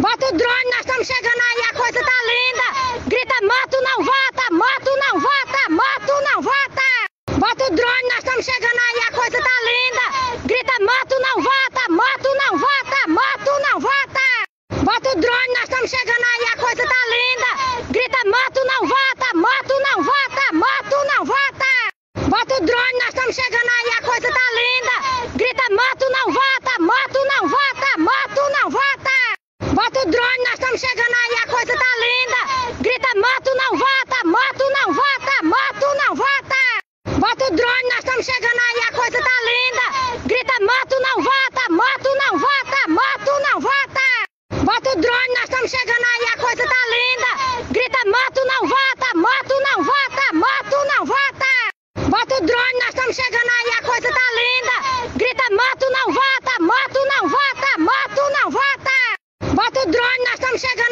Bota o drone, nós estamos chegando aí, a coisa tá linda. Grita, moto não vota, moto não vota, moto não vota. Bota o drone, nós estamos chegando aí, a coisa tá linda. Grita, moto não vota, moto não vota, moto não vota. Bota o drone, nós estamos chegando aí, a coisa tá linda. Grita, moto não vota, moto não vota, moto não vota. Bota o drone, nós estamos chegando aí, a coisa tá linda. Grita, moto não vota, moto não vota, moto não vota. Bota o drone, nós estamos chegando aí, a coisa tá linda. Grita, moto não vota, moto não vota, moto não vota. Bota o drone, nós estamos chegando aí, a coisa tá linda. Grita, moto não vota, moto não vota, moto não vota. Bota o drone, nós estamos chegando aí, a coisa tá linda. Grita, moto não vota, moto não vota, moto não vota. Bota o drone, nós estamos chegando aí, a coisa tá linda. Grita, moto não vota, moto não vota, moto não vota. Bota o drone, nós estamos chegando